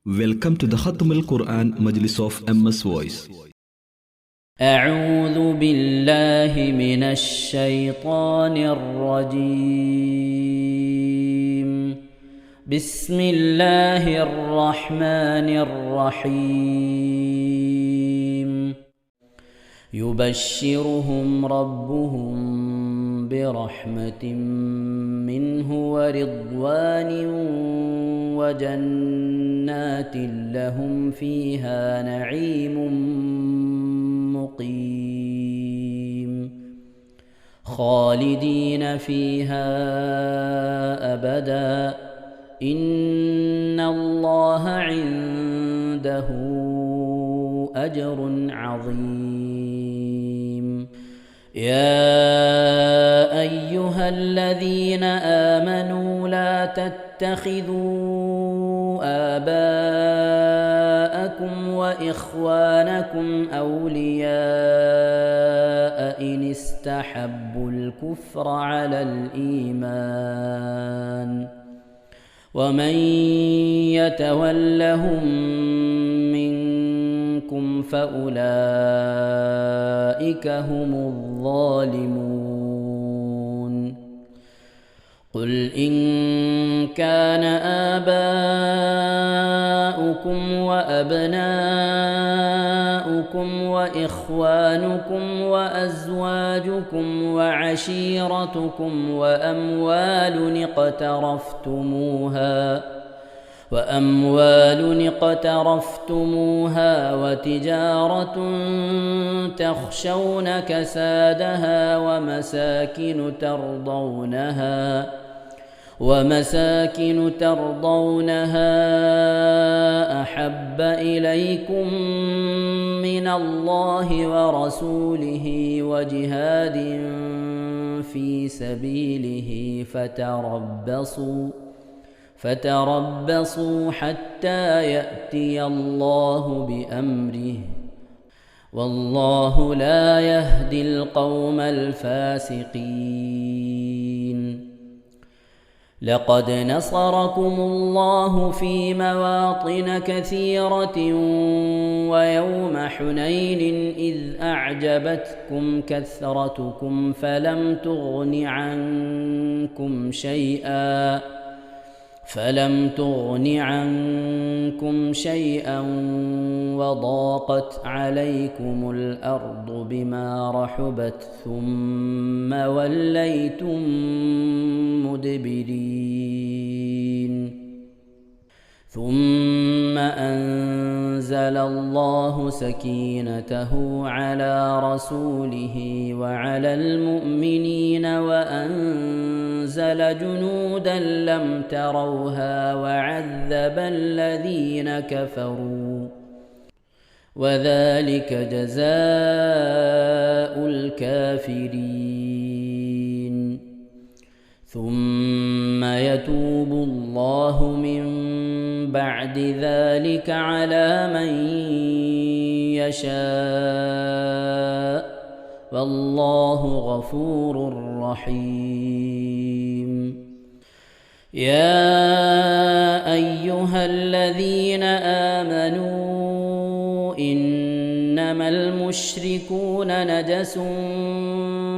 Welcome to the Khatam al-Quran Majlis of MS Voice. أعوذ بالله من الشيطان الرجيم. بسم الله الرحمن الرحيم. يبشرهم ربهم برحمة منه ورضوان وجنات لهم فيها نعيم مقيم خالدين فيها أبدا إن الله عنده أجر عظيم. يا أيها الذين آمنوا لا تتخذوا آباءكم وإخوانكم أولياء إن استحبوا الكفر على الإيمان ومن يتولهم منكم فأولئك هم الظالمون. قل إن كان آباؤكم وأبناؤكم وإخوانكم وأزواجكم وعشيرتكم وأموال اقترفتموها وتجارة تخشون كسادها ومساكن ترضونها أحب إليكم من الله ورسوله وجهاد في سبيله فتربصوا حتى يأتي الله بأمره والله لا يهدي القوم الفاسقين. لقد نصركم الله في مواطن كثيرة ويوم حنين إذ أعجبتكم كثرتكم فلم تغن عنكم شيئا وضاقت عليكم الأرض بما رحبت ثم وليتم مدبرين. ثم أنزل الله سكينته على رسوله وعلى المؤمنين وأنزل جنودا لم تروها وعذب الذين كفروا وذلك جزاء الكافرين. ثم يتوب الله من بعد ذلك على من يشاء والله غفور رحيم. يا أيها الذين آمنوا إنما المشركون نجس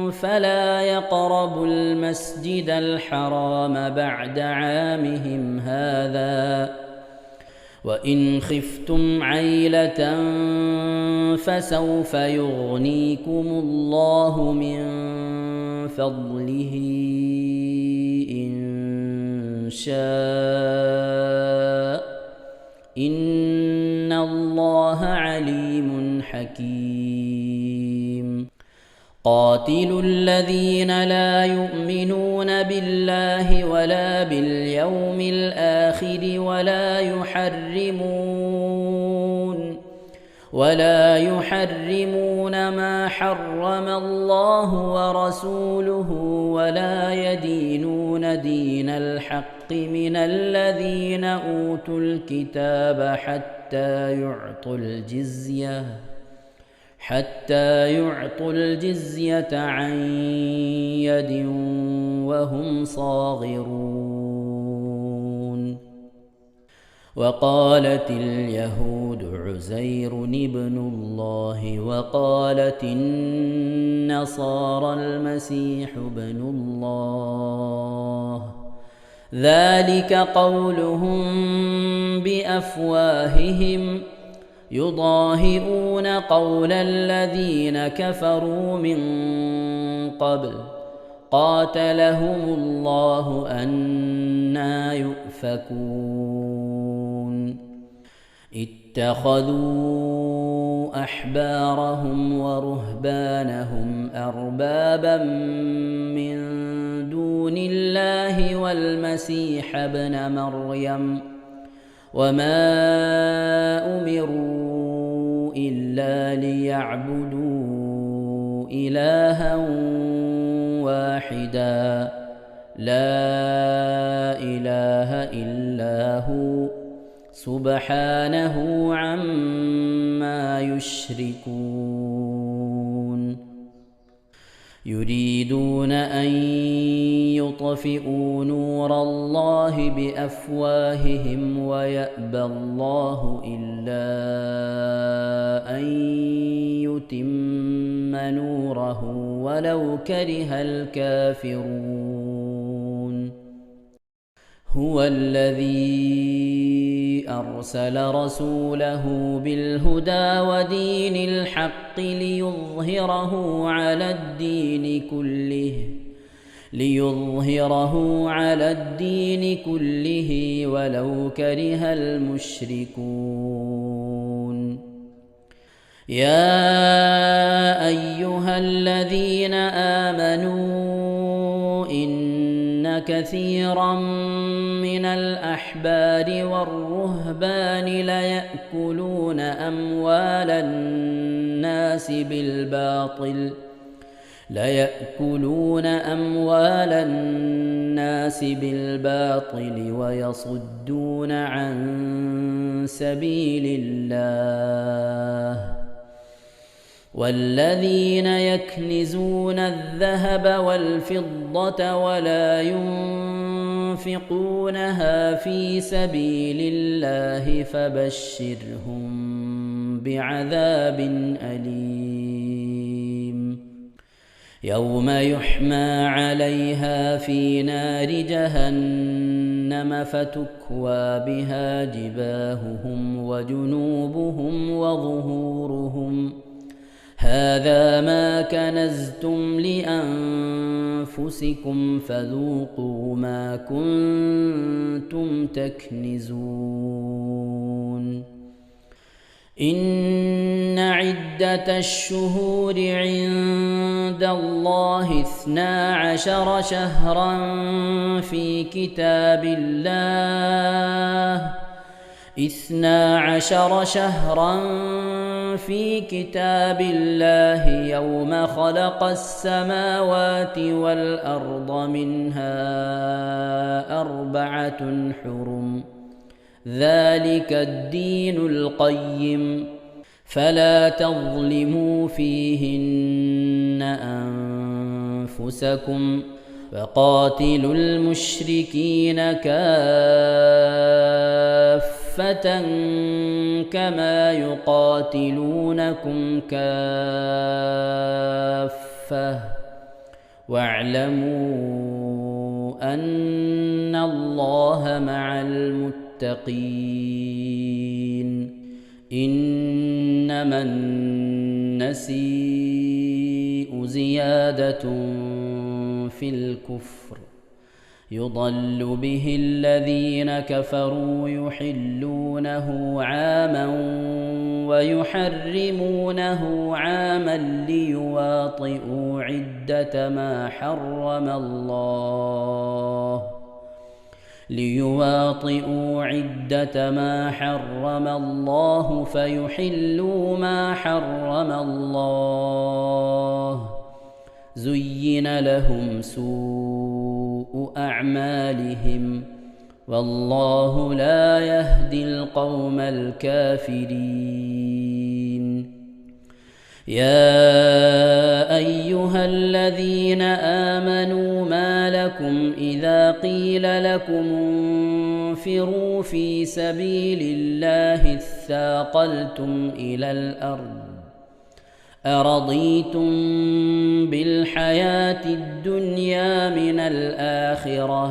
فلا يقربوا المسجد الحرام بعد عامهم هذا وإن خفتم عيلة فسوف يغنيكم الله من فضله إن شاء إن الله عليم حكيم. قاتلوا الذين لا يؤمنون بالله ولا باليوم الآخر ولا يحرمون ما حرم الله ورسوله ولا يدينون دين الحق من الذين أوتوا الكتاب حتى يعطوا الجزية عن يد وهم صاغرون. وقالت اليهود عزير ابن الله وقالت النصارى المسيح ابن الله ذلك قولهم بأفواههم يضاهئون قول الذين كفروا من قبل قاتلهم الله أنى يؤفكون اتخذوا أحبارهم ورهبانهم أربابا من دون الله والمسيح ابن مريم وما أمروا إلا ليعبدوا إلها واحدا لا إله إلا هو سبحانه عما يشركون يريدون أن يطفئوا نور الله بأفواههم ويأبى الله إلا أن يتم نوره ولو كره الكافرون هو الذي أرسل رسوله بالهدى ودين الحق ليظهره على الدين كله ولو كره المشركون يا أيها الذين آمنوا إن كثيرا من الأحبار والرهبان ليأكلون أموال الناس بالباطل ويصدون عن سبيل الله والذين يكنزون الذهب والفضة ولا ينفقونها في سبيل الله فبشرهم بعذاب أليم يوم يحمى عليها في نار جهنم فتكوى بها جباههم وجنوبهم وظهورهم هذا ما كنزتم لأنفسكم فذوقوا ما كنتم تكنزون إن عدة الشهور عند الله 12 شهرا في كتاب الله 12 شهرا في كتاب الله يوم خلق السماوات والأرض منها 4 حرم ذلك الدين القيم فلا تظلموا فيهن أنفسكم وقاتلوا المشركين كافة كما يقاتلونكم كافة واعلموا أن الله مع المتقين إنما النسيء زيادة في الكفر يضل به الذين كفروا يحلونه عاما ويحرمونه عاما ليواطئوا عدة ما حرم الله فيحلوا ما حرم الله زين لهم سوء أعمالهم والله لا يهدي القوم الكافرين يا أيها الذين آمنوا ما لكم إذا قيل لكم تنفروا في سبيل الله اثاقلتم إلى الأرض أرضيتم بالحياة الدنيا من الآخرة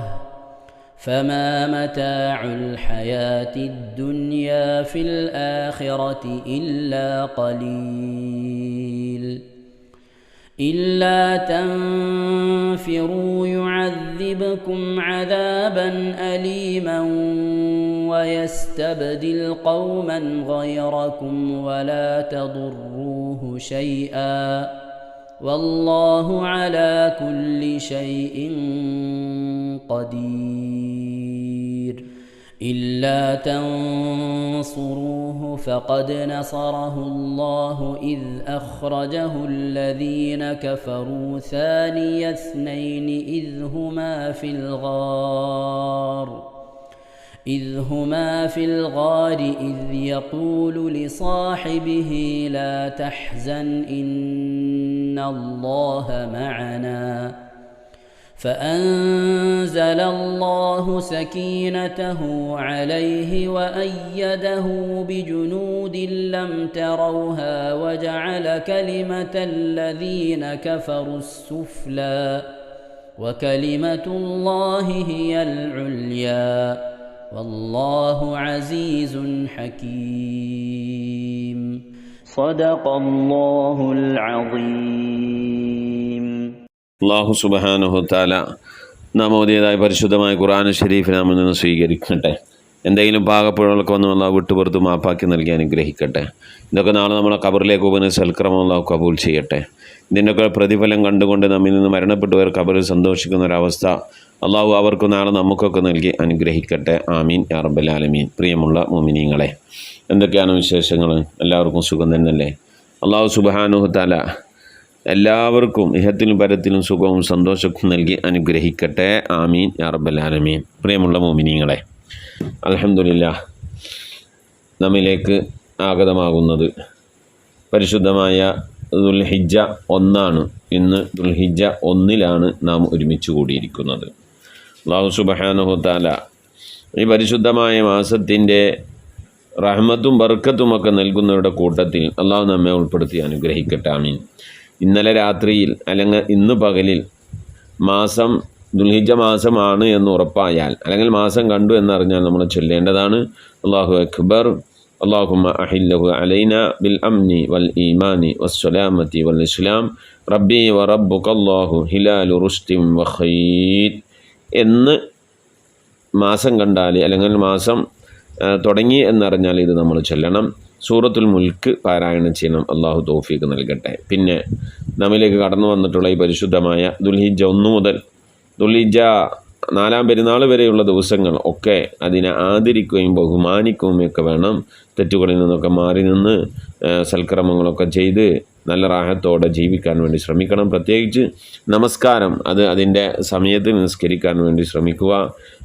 فما متاع الحياة الدنيا في الآخرة إلا قليل إلا تنفروا يعذبكم عذابا أليما ويستبدل قوما غيركم ولا تضروه شيئا والله على كل شيء قدير إلا تنصروه فقد نصره الله إذ أخرجه الذين كفروا ثاني اثنين إذ هما في الغار إذ يقول لصاحبه لا تحزن إن الله معنا فأنزل الله سكينته عليه وأيده بجنود لم تروها وجعل كلمة الذين كفروا السفلى وكلمة الله هي العليا والله عزيز حكيم صدق الله العظيم. അല്ലാഹു സുബ്ഹാനഹു തആല നാം ഓതിയതായ പരിശുദ്ധമായ ഖുർആൻ ഷരീഫ് നാം നിന്ന് സ്വീകരിക്കട്ടെ. എന്തെങ്കിലും പാകപ്പിഴകളൊക്കെ വന്നു അല്ലാഹു വിട്ടുപുറത്ത് മാപ്പാക്കി നൽകി അനുഗ്രഹിക്കട്ടെ. ഇതൊക്കെ നാളെ നമ്മളെ ഖബറിലേക്ക് പോകുന്ന സൽക്രമം അല്ലാഹു കബൂൽ ചെയ്യട്ടെ. ഇതിൻ്റെയൊക്കെ പ്രതിഫലം കണ്ടുകൊണ്ട് നമ്മിൽ നിന്ന് മരണപ്പെട്ടവർ ഖബറിൽ സന്തോഷിക്കുന്ന ഒരവസ്ഥ അല്ലാഹു അവർക്ക് നാളെ നമുക്കൊക്കെ നൽകി അനുഗ്രഹിക്കട്ടെ. ആമീൻ യാ റബ്ബൽ ആലമീൻ. പ്രിയമുള്ള മുഅ്മിനീങ്ങളെ, എന്തൊക്കെയാണ് വിശേഷങ്ങൾ? എല്ലാവർക്കും സുഖം തന്നെയല്ലേ? അല്ലാഹു സുബ്ഹാനഹു തആല എല്ലാവർക്കും ഇഹത്തിലും പരത്തിലും സുഖവും സന്തോഷവും നൽകി അനുഗ്രഹിക്കട്ടെ. ആമീൻ യാ റബ്ബൽ ആലമീൻ. പ്രിയമുള്ള മുഅ്മിനീങ്ങളെ, അൽഹംദുലില്ലാഹ് നമ്മിലേക്ക് ആഗതമാകുന്നത് പരിശുദ്ധമായ ദുൽഹിജ്ജ 1 ഇന്ന് ദുൽഹിജ്ജ 1 നാം ഒരുമിച്ച് കൂടിയിരിക്കുന്നത്. അല്ലാഹു സുബ്ഹാനഹു തആല ഈ പരിശുദ്ധമായ മാസത്തിൻ്റെ റഹ്മത്തും ബർക്കത്തുമൊക്കെ നൽകുന്നവരുടെ കൂട്ടത്തിൽ അല്ലാഹു നമ്മെ ഉൾപ്പെടുത്തി അനുഗ്രഹിക്കട്ടെ. ആമീൻ. ഇന്നലെ രാത്രിയിൽ അല്ലെങ്കിൽ ഇന്ന് പകലിൽ മാസം ദുൽഹിജ്ജ മാസമാണ് എന്ന് ഉറപ്പായാൽ അല്ലെങ്കിൽ മാസം കണ്ടു എന്നറിഞ്ഞാൽ നമ്മൾ ചൊല്ലേണ്ടതാണ് അല്ലാഹു അക്ബർ അല്ലാഹുമ്മ അഹില്ലഹു അലൈന ബിൽ അംനി വൽ ഈമാനി വസ്സലാമത്തി വൽ ഇസ്ലാം റബ്ബി വ റബ്ബുകല്ലാഹു ഹിലാലു റുഷ്ദിൻ വ ഖൈർ എന്ന് മാസം കണ്ടാൽ അല്ലെങ്കിൽ മാസം തുടങ്ങി എന്നറിഞ്ഞാൽ ഇത് നമ്മൾ ചൊല്ലണം. സൂറത്തുൽ മുൽക്ക് പാരായണം ചെയ്യണം. അല്ലാഹു തൗഫീഖ് നൽകട്ടെ. പിന്നെ നമ്മിലേക്ക് കടന്നു വന്നിട്ടുള്ള ഈ പരിശുദ്ധമായ ദുൽഹിജ്ജ 1 മുതൽ ദുൽഹിജ്ജ 4 പെരുന്നാൾ വരെയുള്ള ദിവസങ്ങൾ ഒക്കെ അതിനെ ആദരിക്കുകയും ബഹുമാനിക്കുകയും ഒക്കെ വേണം. തെറ്റുകളിൽ നിന്നൊക്കെ മാറി നിന്ന് സൽക്രമങ്ങളൊക്കെ ചെയ്ത് നല്ല റാഹത്തോടെ ജീവിക്കാൻ വേണ്ടി ശ്രമിക്കണം. പ്രത്യേകിച്ച് നമസ്കാരം അതിൻ്റെ സമയത്ത് നിസ്കരിക്കാൻ വേണ്ടി ശ്രമിക്കുക.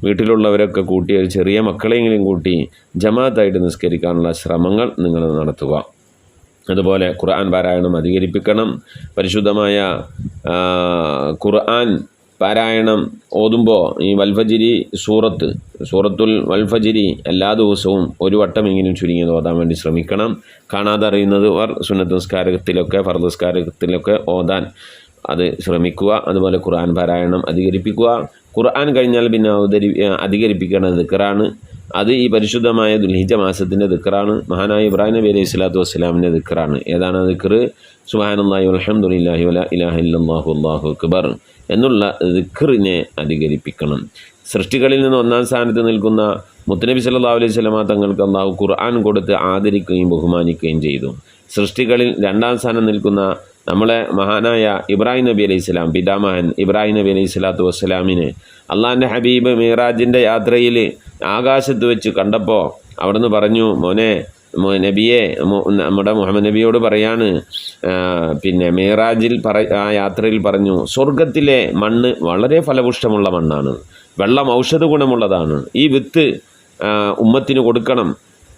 വീട്ടിലുള്ളവരൊക്കെ കൂട്ടി ചെറിയ മക്കളെങ്കിലും കൂട്ടി ജമാഅത്തായിട്ട് നിസ്കരിക്കാനുള്ള ശ്രമങ്ങൾ നിങ്ങൾ നടത്തുക. അതുപോലെ ഖുർആൻ പാരായണം അധികരിപ്പിക്കണം. പരിശുദ്ധമായ ഖുർആൻ പാരായണം ഓതുമ്പോൾ ഈ വൽഫജിരി സൂറത്തുൽ വൽഫജിരി എല്ലാ ദിവസവും ഒരു വട്ടമെങ്കിലും ചുരുങ്ങിയത് ഓതാൻ വേണ്ടി ശ്രമിക്കണം. കാണാതെ അറിയുന്നവർ സുന്നത്ത് നിസ്കാരത്തിലൊക്കെ ഫർദ് നിസ്കാരത്തിലൊക്കെ ഓതാൻ അത് ശ്രമിക്കുക. അതുപോലെ ഖുർആൻ പാരായണം അധികരിപ്പിക്കുക. ഖുർആൻ കഴിഞ്ഞാൽ പിന്നെ അധികരിപ്പിക്കേണ്ട ദിക്റാണ്. അത് ഈ പരിശുദ്ധമായ ദുൽഹിജ്ജ മാസത്തിൻ്റെ ദിക്റാണ്. മഹാനായ ഇബ്രാഹിം നബി അലൈഹി സ്വലാത്തു വസ്സലാമിൻ്റെ ദിക്റാണ്. ഏതാണ് ആ ദിക്ർ? സുബ്ഹാനല്ലാഹി വൽഹംദുലില്ലാഹി വലാ ഇലാഹ ഇല്ലല്ലാഹു അല്ലാഹു അക്ബർ എന്നുള്ള ദിക്റിനെ അധികരിപ്പിക്കണം. സൃഷ്ടികളിൽ നിന്ന് 1-ാം സ്ഥാനത്ത് നിൽക്കുന്ന മുത്തുനബി സല്ലല്ലാഹു അലൈഹി വസല്ലമ തങ്ങൾക്ക് അല്ലാഹു ഖുർആൻ കൊടുത്ത് ആദരിക്കുകയും ബഹുമാനിക്കുകയും ചെയ്തു. സൃഷ്ടികളിൽ 2-ാം സ്ഥാനം നിൽക്കുന്ന നമ്മളെ മഹാനായ ഇബ്രാഹിം നബി അലൈഹി സ്വലാം, പിതാമഹൻ ഇബ്രാഹിം നബി അലൈഹി സ്വലാത്തു വസ്സലാമിന് അള്ളാഹിൻ്റെ ഹബീബ് മിറാജിൻ്റെ യാത്രയിൽ ആകാശത്ത് വെച്ച് കണ്ടപ്പോൾ അവിടുന്ന് പറഞ്ഞു, മോനെ നബിയെ, നമ്മുടെ മുഹമ്മദ് നബിയോട് പറയാണ്, പിന്നെ മിറാജിൽ ആ യാത്രയിൽ പറഞ്ഞു, സ്വർഗത്തിലെ മണ്ണ് വളരെ ഫലപുഷ്ടമുള്ള മണ്ണാണ്, വെള്ളം ഔഷധ ഗുണമുള്ളതാണ്, ഈ വിത്ത് ഉമ്മത്തിന് കൊടുക്കണം,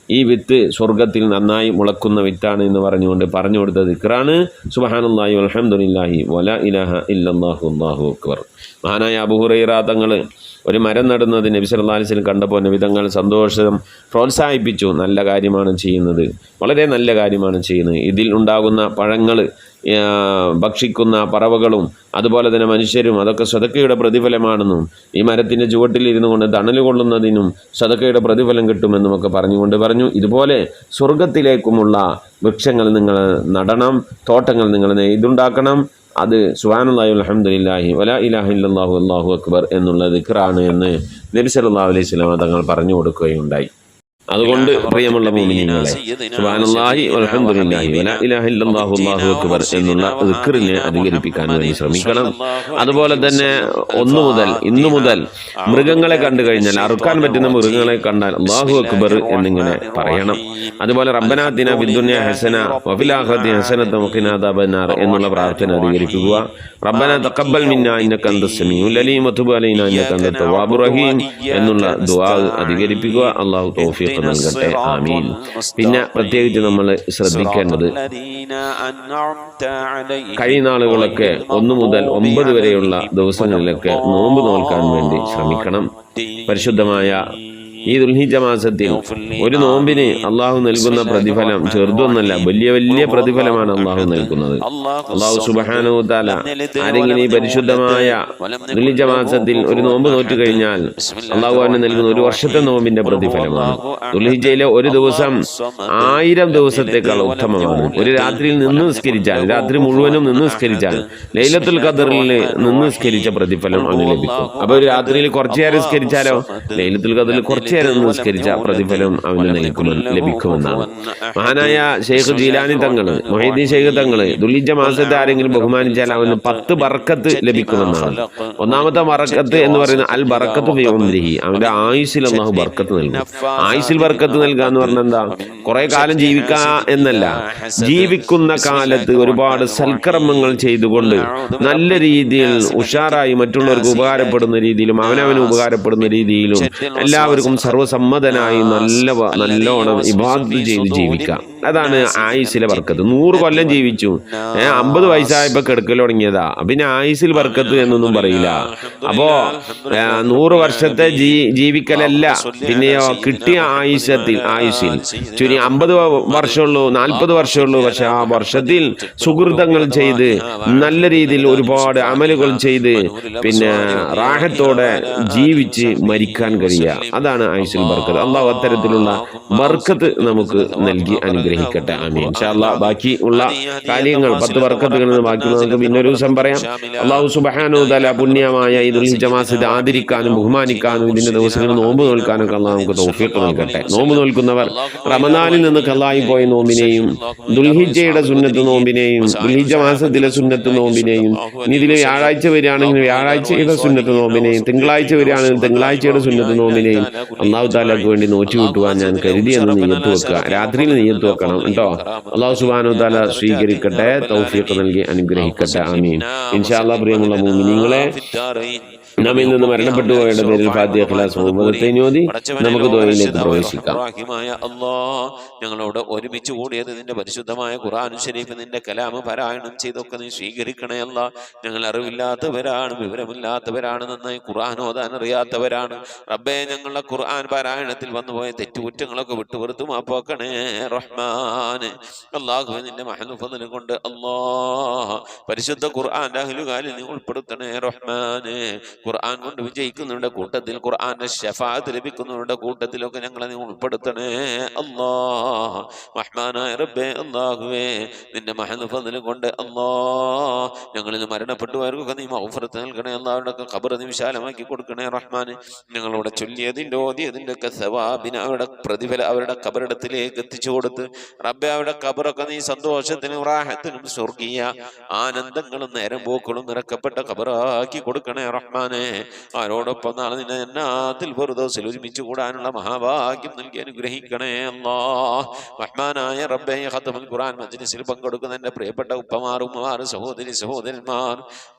ഈ വിത്ത് സ്വർഗത്തിൽ നന്നായി മുളക്കുന്ന വിത്താണ് എന്ന് പറഞ്ഞു കൊടുത്ത ദിക്റാണ് സുബ്ഹാനല്ലാഹി വൽഹംദുലില്ലാഹി വലാ ഇലാഹ ഇല്ലല്ലാഹു അല്ലാഹു അക്ബർ. മഹാനായ അബൂ ഹുറൈറ തങ്ങൾ ഒരു മരം നടുന്നത് നബി സല്ലല്ലാഹു അലൈഹി വസല്ലം കണ്ടപ്പോൾ നബി തങ്ങൾ സന്തോഷം പ്രോത്സാഹിപ്പിച്ചു. നല്ല കാര്യമാണ് ചെയ്യുന്നത്, വളരെ നല്ല കാര്യമാണ് ചെയ്യുന്നത്. ഇതിൽ ഉണ്ടാകുന്ന പഴങ്ങൾ ഭക്ഷിക്കുന്ന പറവകളും അതുപോലെ തന്നെ മനുഷ്യരും അതൊക്കെ സദക്കയുടെ പ്രതിഫലമാണെന്നും ഈ മരത്തിൻ്റെ ചുവട്ടിലിരുന്നു കൊണ്ട് തണൽ കൊള്ളുന്നതിനും സദക്കയുടെ പ്രതിഫലം കിട്ടുമെന്നുമൊക്കെ പറഞ്ഞു. ഇതുപോലെ സ്വർഗത്തിലേക്കുമുള്ള വൃക്ഷങ്ങൾ നിങ്ങൾ നടണം, തോട്ടങ്ങൾ നിങ്ങൾ നെയ്തുണ്ടാക്കണം. അത് സുബ്ഹാനല്ലാഹി വൽഹംദുലില്ലാഹി വലാ ഇലാഹ ഇല്ലല്ലാഹു അല്ലാഹു അക്ബർ എന്നുള്ള ദിക്റാണ് എന്ന് നബി സല്ലല്ലാഹു അലൈഹി വസല്ലം തങ്ങൾ പറഞ്ഞു കൊടുക്കുകയുണ്ടായി. അതുകൊണ്ട് പ്രിയമുള്ള മുഅ്മിനീങ്ങളെ, സുബ്ഹാനല്ലാഹി വൽഹംദുലില്ലാഹി വലാ ഇലാഹ ഇല്ലല്ലാഹു അല്ലാഹു അക്ബർ എന്നുള്ള ദിക്റിനെ അധികരിപ്പിക്കാൻ വേണ്ടി ശ്രമിക്കണം. അതുപോലെ തന്നെ ഇന്നു മുതൽ മൃഗങ്ങളെ കണ്ടു കഴിഞ്ഞാൽ, അറുക്കാൻ പറ്റുന്ന മൃഗങ്ങളെ കണ്ടാൽ അല്ലാഹു അക്ബർ എന്നിങ്ങനെ പറയണം. അതുപോലെ റബ്ബനാ ആതിനാ ഫിദ്ദുനിയ ഹസന വഫിൽ ആഖിറതി ഹസനത വഖിനാ അദാബന്നാർ എന്നുള്ള പ്രാർത്ഥന അധികരിപ്പിക്കുക. റബ്ബനാ തഖബ്ബൽ മിന്നാ ഇന്നക അൻതസ് സമീഉൽ അലീം വതുബ് അലൈനാ ഇന്നക അൻതത് തവ്വാബുർ റഹീം എന്നുള്ള ദുആ അധികരിപ്പിക്കുക. അല്ലാഹു തൗഫീഖ് നൽകട്ടെ. ആമീൻ. പിന്നെ പ്രത്യേകിച്ച് നമ്മൾ ശ്രദ്ധിക്കേണ്ടത്, കഴിയുന്ന ആളുകളൊക്കെ 1 മുതൽ 9 വരെയുള്ള ദിവസങ്ങളിലൊക്കെ നോമ്പ് നോൽക്കാൻ വേണ്ടി ശ്രമിക്കണം. പരിശുദ്ധമായ ഈ ദുൽഹിജ്ജ മാസത്തിൽ ഒരു നോമ്പിന് അള്ളാഹു നൽകുന്ന പ്രതിഫലം ചെറുതൊന്നല്ല, വലിയ പ്രതിഫലമാണ് അള്ളാഹു നൽകുന്നത്. അള്ളാഹു സുബ്ഹാനഹു വ തആല ആരെങ്കിലും ഈ പരിശുദ്ധമായ ദുൽഹിജ്ജ മാസത്തിൽ ഒരു നോമ്പ് നോറ്റു കഴിഞ്ഞാൽ അള്ളാഹു അവന് നൽകുന്ന 1 വർഷത്തെ നോമ്പിന്റെ പ്രതിഫലമാണ്. ദുൽഹിജ്ജയിലെ ഒരു ദിവസം 1000 ദിവസത്തേക്കാൾ ഉത്തമമാണ്. ഒരു രാത്രിയിൽ നിന്ന് നിസ്കരിച്ചാൽ, രാത്രി മുഴുവനും നിന്ന് നിസ്കരിച്ചാൽ ലൈലത്തുൽ ഖദറിൽ നിന്ന് നിസ്കരിച്ച പ്രതിഫലം അവന് ലഭിക്കും. അപ്പൊ ഒരു രാത്രിയിൽ കുറച്ചു നേരം നിസ്കരിച്ചാലോ ലൈലത്തുൽ ഖദറിൽ കുറച്ചു നിസ്കരിച്ച പ്രതിഫലം അവന് ലഭിക്കുമെന്നാണ്. മഹാനായ ശൈഖ് ജീലാനി തങ്ങള്, മുഹീദ്ദീൻ ശൈഖ് തങ്ങള് ദുൽഹിജ്ജ മാസത്തെ ആരെങ്കിലും ബഹുമാനിച്ചാൽ അവന് 10 ബർക്കത്ത് ലഭിക്കുമെന്നാണ്. ഒന്നാമത്തെ ബർക്കത്ത് എന്ന് പറയുന്നത് അൽ ബർക്കത്തു ഫീ ഉംരിഹി, അവന്റെ ആയുസ്സിൽ അല്ലാഹു ബർക്കത്ത് നൽകും. ആയുസ്സിൽ ബർക്കത്ത് നൽകുക എന്ന് പറഞ്ഞാൽ എന്താ? കുറെ കാലം ജീവിക്കുക എന്നല്ല, ജീവിക്കുന്ന കാലത്ത് ഒരുപാട് സൽക്കർമ്മങ്ങൾ ചെയ്തുകൊണ്ട് നല്ല രീതിയിൽ ഉഷാറായി മറ്റുള്ളവർക്ക് ഉപകാരപ്പെടുന്ന രീതിയിലും അവനവന് ഉപകാരപ്പെടുന്ന രീതിയിലും എല്ലാവർക്കും സർവസമ്മതനായി നല്ലോണം ഇബാദത്ത് ചെയ്ത് ജീവിക്കാം. അതാണ് ആയുസ്സിലെ ബർക്കത്ത്. 100 കൊല്ലം ജീവിച്ചു, 50 വയസ്സായപ്പോ കിടക്കൽ തുടങ്ങിയതാ, പിന്നെ ആയുസ്സിൽ ബർക്കത്ത് എന്നൊന്നും പറയില്ല. അപ്പോ 100 വർഷത്തെ ജീവിക്കലല്ല, പിന്നെയോ കിട്ടിയ ആയുസ്സിൽ ചുരുങ്ങി 50 വർഷമുള്ളൂ, 40 വർഷമുള്ളൂ. പക്ഷെ ആ വർഷത്തിൽ സുഹൃതങ്ങൾ ചെയ്ത് നല്ല രീതിയിൽ ഒരുപാട് അമലുകൾ ചെയ്ത് പിന്നെ റാഹത്തോടെ ജീവിച്ച് മരിക്കാൻ കഴിയുക, അതാണ് ആയുസ്സിൽ ബർക്കത്ത്. അള്ളാഹു അത്തരത്തിലുള്ള ബർക്കത്ത് നമുക്ക് നൽകി അനുഗ്രഹിക്കട്ടെ. ആമീൻ. ഇൻഷാ അല്ലാഹ് ബാക്കി ഉള്ള കാര്യങ്ങൾ 10 ബർക്കത്തുകളിൽ നിന്ന് ബാക്കിയുള്ള നമുക്ക് പിന്നൊരു ദിവസം പറയാം. അള്ളാഹു സുബ്ഹാനഹു വ തആല പുണ്യമായ ഈ ദുൽഹിജ്ജ മാസത്തെ ആദരിക്കാനും ബഹുമാനിക്കാനും ഇതിന്റെ ദിവസങ്ങളിൽ നോമ്പ് നോൽക്കാനൊക്കെ അള്ളാഹു നമുക്ക് തൗഫീഖ് നൽകട്ടെ. നോമ്പ് നോൽക്കുന്നവർ റമദാനിൽ നിന്ന് ഖളായി പോയ നോമ്പിനെയും ദുൽഹിജ്ജയുടെ സുന്നത്ത് നോമ്പിനെയും ദുൽഹിജ്ജ മാസത്തിലെ സുന്നത്ത് നോമ്പിനെയും ഇനി ഇതിൽ വ്യാഴാഴ്ച വരികയാണെങ്കിൽ വ്യാഴാഴ്ചയുടെ സുന്നത്ത് നോമ്പിനെയും തിങ്കളാഴ്ച വരികയാണെങ്കിൽ തിങ്കളാഴ്ചയുടെ സുന്നത്ത് നോമ്പിനെയും അള്ളാഹു തആലക്ക് വേണ്ടി നോറ്റി കൂട്ടുവാൻ ഞാൻ കരുതിയെന്ന് നിയ്യത്ത് വെക്കുക. രാത്രിയിൽ നിയ്യത്ത് വെക്കണം കേട്ടോ. അള്ളാഹു സുബ്ഹാനഹു വ തആല സ്വീകരിക്കട്ടെ, തൗഫീഖ് നൽകി അനുഗ്രഹിക്കട്ടെ. ആമീൻ. ഇൻഷാ അല്ലാഹ് പ്രിയമുള്ള മുഅ്മിനീങ്ങളെ, നമ്മിൽ നിന്ന് മരണപ്പെട്ടു പോയവരുടെ പേരിൽ ഫാത്തിഹ ഇഖ്ലാസ് ഓതി നമുക്ക് ദുആയിലേക്ക് പ്രവേശിക്കാം. ഞങ്ങളോട് ഒരുമിച്ച് കൂടിയത് നിന്റെ പരിശുദ്ധമായ ഖുർആൻ ശരീഫ് നിന്റെ കലാമ് പാരായണം ചെയ്തൊക്കെ നീ സ്വീകരിക്കണേ അല്ലാ. ഞങ്ങൾ അറിവില്ലാത്തവരാണ്, വിവരമില്ലാത്തവരാണ്, നന്നായി ഖുർആൻ ഓതാൻ അറിയാത്തവരാണ് റബ്ബേ. ഞങ്ങളുടെ ഖുർആൻ പാരായണത്തിൽ വന്നുപോയ തെറ്റുകുറ്റങ്ങളൊക്കെ വിട്ടുപുറത്തു മാപ്പാക്കണേ റഹ്മാന്. അല്ലാഹുവേ, നിന്റെ മഹ്ലു ഫദ്ൽ കൊണ്ട് പരിശുദ്ധ ഖുർആന്റെ അഹ്ലുകാരിൽ നീ ഉൾപ്പെടുത്തണേ റഹ്മാന്. ഖുർആൻ കൊണ്ട് വിജയിക്കുന്നവരുടെ കൂട്ടത്തിൽ, ഖുർആന്റെ ശഫാഅത്ത് ലഭിക്കുന്നവരുടെ കൂട്ടത്തിലൊക്കെ ഞങ്ങളെ നീ ഉൾപ്പെടുത്തണേ അല്ലാഹ്. റഹ്മാനായ റബ്ബേ, അല്ലാഹുവേ, നിന്റെ മഹ്ലു ഫദ്ൽ കൊണ്ട് ഞങ്ങളിൽ നിന്ന് മരണപ്പെട്ടുപോയവർക്കൊക്കെ നീ മഗ്ഫിറത്ത് നൽകണേ അല്ലാഹ്. അവരുടെ ഖബർ നീ വിശാലമാക്കി കൊടുക്കണേ റഹ്മാന്. ഞങ്ങളോട് ചൊല്ലിയതിന്റെ ഓതിയതിന്റെ ഒക്കെ സവാബിന് അവരുടെ പ്രതിഫലം അവരുടെ ഖബറിടത്തിലേക്ക് എത്തിച്ചു കൊടുത്ത് റബ്ബേ, അവരുടെ ഖബറൊക്കെ നീ സന്തോഷത്തിനും റാഹത്തിനും സ്വർഗീയ ആനന്ദങ്ങളും നേരം പോക്കളും നിറക്കപ്പെട്ട ഖബറാക്കി കൊടുക്കണേ റഹ്മാന്. റഹ്മാനെ. ആരോടൊപ്പം നാളെ നിന്നെ ജന്നാത്തിൽ ഫിർദൗസിൽ ഒരുമിച്ച് കൂടാനുള്ള മഹാഭാഗ്യം നൽകി അനുഗ്രഹിക്കണേ അല്ലാ. റഹ്മാനായ റബ്ബേ, ഖത്മുൽ ഖുർആൻ മജ്ലിസിൽ പങ്കെടുക്കുന്ന എൻ്റെ പ്രിയപ്പെട്ട ഉപ്പമാർ, ഉമ്മമാർ, സഹോദരി സഹോദരന്മാർ,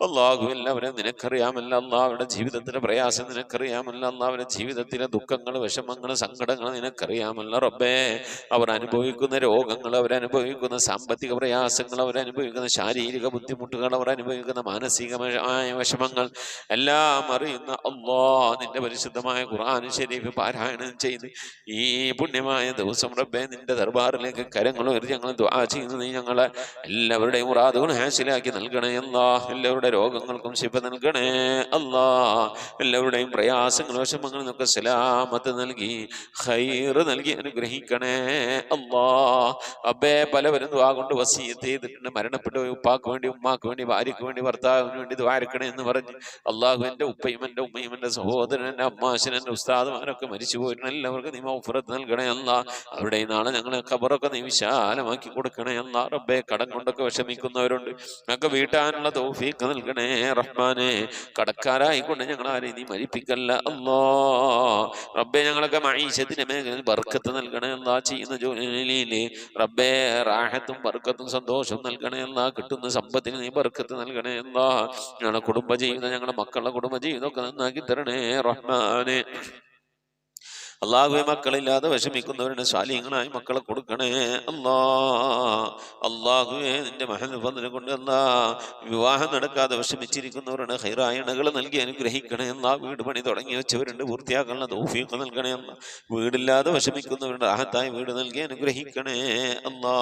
അല്ലാഹു എല്ലാവരും നിനക്കറിയാമല്ല അല്ലാ. അവരുടെ ജീവിതത്തിലെ പ്രയാസം നിനക്കറിയാമല്ല അല്ലാ. അവരുടെ ജീവിതത്തിലെ ദുഃഖങ്ങൾ, വിഷമങ്ങൾ, സങ്കടങ്ങൾ നിനക്കറിയാമല്ല റബ്ബേ. അവർ അനുഭവിക്കുന്ന രോഗങ്ങൾ, അവരനുഭവിക്കുന്ന സാമ്പത്തിക പ്രയാസങ്ങൾ, അവരനുഭവിക്കുന്ന ശാരീരിക ബുദ്ധിമുട്ടുകൾ, അവർ അനുഭവിക്കുന്ന മാനസികമായ വിഷമങ്ങൾ എല്ലാം അറിയുന്ന അല്ലാ, നിന്റെ പരിശുദ്ധമായ ഖുർആൻ ശരീഫ് പാരായണം ചെയ്ത് ഈ പുണ്യമായ ദിവസം റബ്ബേ നിന്റെ ദർബാറിലേക്ക് കരങ്ങൾ ഉയർത്തി ഞങ്ങൾ ദുആ ചെയ്യുന്നു. നീ ഞങ്ങളെ എല്ലാവരുടെയും മുറാദുകൾ ഹാസിലാക്കി നൽകണേ അല്ലാ. എല്ലാവരുടെ രോഗങ്ങൾക്കും ശിഫ നൽകണേ അല്ലാ. എല്ലാവരുടെയും പ്രയാസങ്ങൾ, വിഷമങ്ങളിൽ നിന്നൊക്കെ സലാമത്ത് നൽകി ഖൈർ നൽകി അനുഗ്രഹിക്കണേ അല്ലാ. അബ്ബേ, പലവരും ദുആ കൊണ്ട് വസിയത്ത് ചെയ്തിട്ടുണ്ട്. മരണപ്പെട്ടു ഉപ്പാക്ക് വേണ്ടി, ഉമ്മാക്ക് വേണ്ടി, ഭാര്യയ്ക്ക് വേണ്ടി, ഭർത്താവിന് വേണ്ടി ദ്വാരക്കണേ എന്ന് പറഞ്ഞ് അള്ളാഹു എൻ്റെ ഉപ്പയും എൻ്റെ ഉമ്മയും എൻ്റെ സഹോദരൻ, എൻ്റെ അമ്മാശൻ, എൻ്റെ ഉസ്താദുമാരൊക്കെ മരിച്ചു പോയിരുന്നു. എല്ലാവർക്കും നീ മഗ്ഫിറത്ത് നൽകണേ അല്ലാ. അവിടെ നാളെ ഞങ്ങളെ ഖബറൊക്കെ നീ വിശാലമാക്കി കൊടുക്കണേ അല്ലാ. റബ്ബേ, കടം കൊണ്ടൊക്കെ വിഷമിക്കുന്നവരുണ്ട്, ഞങ്ങൾക്ക് വീട്ടാനുള്ള തൗഫീഖ് നൽകണേ റഹ്മാനെ. കടക്കാരായിക്കൊണ്ട് ഞങ്ങൾ ആരെയും നീ മരിപ്പിക്കല്ല അല്ലാ. റബ്ബേ, ഞങ്ങളൊക്കെ മഈശത്തിന്റെ മേഖലയിൽ ബർക്കത്ത് നൽകണേ അല്ലാ. ചെയ്യുന്ന ജോലിയിലെ റബ്ബേ റാഹത്തും ബർക്കത്തും സന്തോഷവും നൽകണേ അല്ലാ. കിട്ടുന്ന സമ്പത്തിന് നീ ബർക്കത്ത് നൽകണേ അല്ലാ. ഞങ്ങളുടെ കുടുംബജീവിതം, ഞങ്ങളുടെ മക്കളുടെ കുടുംബജീവിതമൊക്കെ നന്നാക്കി തരണേ റഹ്മാനെ. അള്ളാഹുവെ, മക്കളില്ലാതെ വിഷമിക്കുന്നവരുടെ സ്വാലിഹ്യങ്ങളായി മക്കളെ കൊടുക്കണേ അല്ലാ. അള്ളാഹുവെ, നിന്റെ മഹൽ ഫദ്ലിനെ കൊണ്ട് അല്ലാ വിവാഹം നടക്കാതെ വിഷമിച്ചിരിക്കുന്നവരുടെ ഖൈറായ ഇണകൾ നൽകി അനുഗ്രഹിക്കണേ അല്ലാ. വീട് പണി തുടങ്ങി വെച്ചവരുണ്ട്, പൂർത്തിയാക്കാനുള്ള തൗഫീഖ് നൽകണേ അല്ലാ. വീടില്ലാതെ വിഷമിക്കുന്നവരുടെ റാഹത്തായി വീട് നൽകി അനുഗ്രഹിക്കണേ അല്ലാ.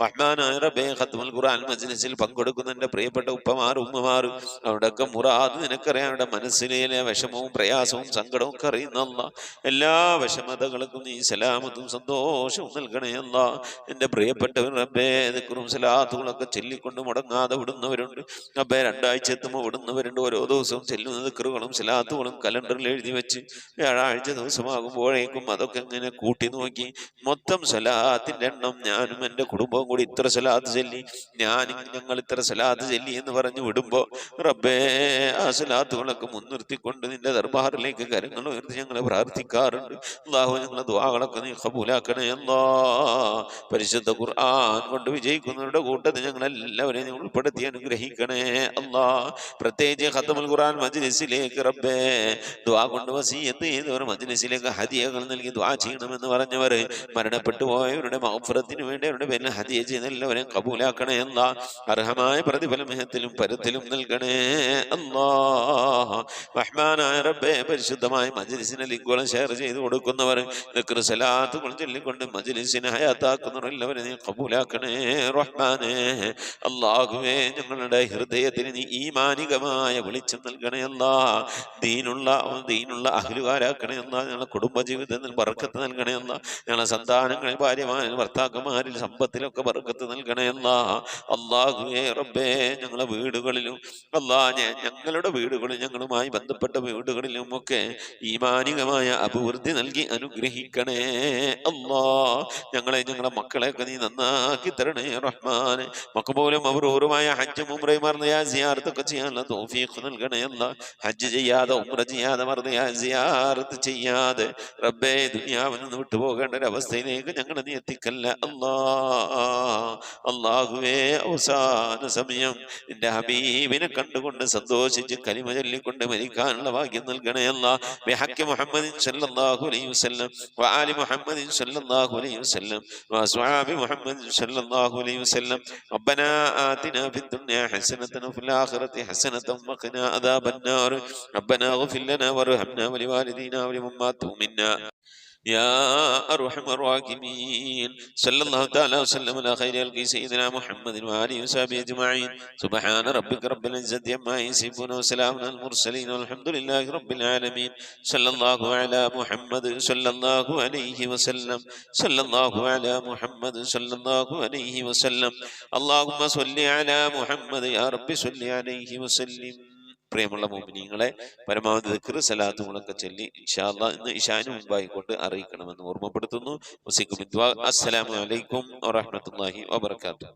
റഹ്മാനായ റബ്ബേ, ഖത്മുൽ ഖുർആൻ മജ്ലിസിൽ പങ്കെടുക്കുന്ന എൻ്റെ പ്രിയപ്പെട്ട ഉപ്പമാർ, ഉമ്മമാർ, അവിടെയൊക്കെ മുറാദ് നിനക്കറിയാം. അവരുടെ മനസ്സിലെ വിഷമവും പ്രയാസവും സങ്കടവും ഒക്കെ അറിയുന്ന അല്ലാ. എല്ലാ വിഷമതകൾക്കും നീ സലാമത്തും സന്തോഷവും നൽകണേ അല്ലാ. എൻ്റെ പ്രിയപ്പെട്ടവർ റബ്ബേ, ദിക്റും സലാത്തുകളൊക്കെ ചൊല്ലിക്കൊണ്ട് മുടങ്ങാതെ വിടുന്നവരുണ്ട് റബ്ബേ. 2 ആഴ്ച എത്തുമ്പോൾ വിടുന്നവരുണ്ട്. ഓരോ ദിവസവും ചെല്ലുന്ന ദിക്റുകളും സലാത്തുകളും കലണ്ടറിൽ എഴുതി വെച്ച് 7 ആഴ്ച ദിവസമാകുമ്പോഴേക്കും അതൊക്കെ ഇങ്ങനെ കൂട്ടി നോക്കി മൊത്തം സലാത്തിൻ്റെ എണ്ണം ഞാനും എൻ്റെ കുടുംബവും കൂടി ഇത്ര സലാത്ത് ചൊല്ലി, ഞങ്ങൾ ഇത്ര സലാത്ത് ചൊല്ലി എന്ന് പറഞ്ഞു വിടുമ്പോൾ റബ്ബേ, ആ സലാത്തുകളൊക്കെ മുൻനിർത്തിക്കൊണ്ട് നിന്റെ ദർബാറിലേക്ക് കരങ്ങൾ ഉയർത്തി ഞങ്ങളെ പ്രാർത്ഥിക്കാറുണ്ട്. അല്ലാഹു, ഞങ്ങളുടെ ദുആകളൊക്കെ നീ ഖബൂലാക്കണേ അല്ലാ. പരിശുദ്ധ ഖുർആൻ കൊണ്ട് വിജയിക്കുന്നവരുടെ കൂട്ടത്തിൽ ഞങ്ങളെല്ലാവരെയും നീ ഉൾപ്പെടുത്തി അനുഗ്രഹിക്കണേ അല്ലാ. പ്രത്യേകിച്ച് ഖത്മുൽ ഖുർആൻ മജ്ലിസിലേക്ക് റബ്ബേ ദുആ കൊണ്ട് വസിയത്ത് ചെയ്തവർ മജ്ലിസിലേക്ക് ഹദിയകൾ നൽകി ദുആ ചെയ്യണമെന്ന് പറഞ്ഞവർ, മരണപ്പെട്ടു പോയവരുടെ മഗ്ഫിറത്തിന് വേണ്ടി അവരുടെ പേരിൽ ഹദിയ ചെയ്ത എല്ലാവരെയും ഖബൂലാക്കണേ അല്ലാ. അർഹമായ പ്രതിഫലം ഇഹത്തിലും പരത്തിലും നൽകണേ അല്ലാ. റഹ്മാനായ റബ്ബേ, പരിശുദ്ധമായ മജ്ലിസിനെ ലിങ്കുകളും ഷെയർ ചെയ്ത് കൊടുക്കുന്നവർ, ദിക്ർ സലാത്തുകൾ ചൊല്ലിക്കൊണ്ട് മജ്ലിസിനെ ഹയാത്താക്കുന്നവർ എല്ലാവരും നീ ഖബൂലാക്കണേ റഹ്മാനെ. അല്ലാഹുവേ, ഞങ്ങളുടെ ഹൃദയത്തിന് നീ ഈമാനികമായ വെളിച്ചം നൽകണേ അല്ലാ. ദീനുള്ള അഹ്ലുകാരാക്കണേ അല്ലാ. ഞങ്ങളുടെ കുടുംബജീവിതത്തിൽ ബർക്കത്ത് നൽകണേ അല്ലാ. ഞങ്ങളുടെ സന്താനങ്ങളിൽ, ഭാര്യമാരിൽ, ഭർത്താക്കന്മാരിൽ, സമ്പത്തിലൊക്കെ ബർക്കത്ത് നൽകണേ അല്ലാ. അല്ലാഹുവേ റബ്ബേ, ഞങ്ങളുടെ വീടുകളിലും അല്ലാ, ഞങ്ങളുടെ വീടുകളിൽ, ഞങ്ങളുമായി ബന്ധപ്പെട്ട വീടുകളിലും ഒക്കെ ഈമാനികമായ അഭിവൃദ്ധി നൽകി അനുഗ്രഹിക്കണേ അല്ലാ. ഞങ്ങളുടെ മക്കളെയൊക്കെ നീ നന്നാക്കി തരണേ റഹ്മാനെ. മഖബൂലും മബ്റൂറുമായ ഹജ്ജും ഉംറയും മർദിയ സിയാറത്തൊക്കെ ചെയ്യാനുള്ള തൗഫീഖ് നൽകണേ അല്ലാ. ഹജ്ജ് ചെയ്യാതെ, ഉംറ ചെയ്യാതെ, മർദിയ സിയാറത്ത് ചെയ്യാതെ റബ്ബേ ദുനിയാവിൽ നിന്ന് വിട്ടുപോകേണ്ട ഒരവസ്ഥയിലേക്ക് ഞങ്ങളെ നീ എത്തിക്കല്ല അല്ലാ. അല്ലാഹുവേ, അവസാന സമയം നിന്റെ ഹബീബിനെ കണ്ടുകൊണ്ട് സന്തോഷിച്ച് കലിമ ചൊല്ലിക്കൊണ്ട് മരിക്കാനുള്ള ഭാഗ്യം നൽകണേ അല്ലാ. ബിഹഖി മുഹമ്മദിൻ സല്ലല്ലാഹു അലൈഹി വസല്ലം വആലി മുഹമ്മദിൻ സല്ലല്ലാഹു അലൈഹി വസല്ലം വഅസ്ഹാബി മുഹമ്മദിൻ സല്ലല്ലാഹു അലൈഹി വസല്ലം. റബ്ബനാ ആതിനാ ഫിദ്ദുനിയാ ഹസനതൻ വഫിൽ ആഖിറതി ഹസനതൻ വഖിനാ അദാബന്നാർ. റബ്ബനാ ഇഗ്ഫിർ ലനാ വർഹംനാ വലിവാലിദീനാ വലിമൻ മാതു മിന്നാ يا أرحم الراحمين. صلى الله تعالى وسلم على خير خلق سيدنا محمد وآله وصحبه أجمعين. سبحان ربك رب العزة عما يصفون وسلام على المرسلين والحمد لله رب العالمين. صلى الله على محمد صلى الله عليه وسلم. صلى الله على محمد صلى الله عليه وسلم. اللهم صل على محمد يا رب صل عليه وسلم. പ്രിയമുള്ള മുഅ്മിനീങ്ങളെ, പരമാവധി ദിക്ർ സലാത്തുകളൊക്കെ ചൊല്ലി ഇൻഷാ അല്ലാഹ് ഇന്ന് ഇശാന് മുൻപായിക്കൊണ്ട് അറിയിക്കണമെന്ന് ഓർമ്മപ്പെടുത്തുന്നു. അസ്സലാമു അലൈക്കും വറഹ്മത്തുള്ളാഹി വബറകാതുഹു.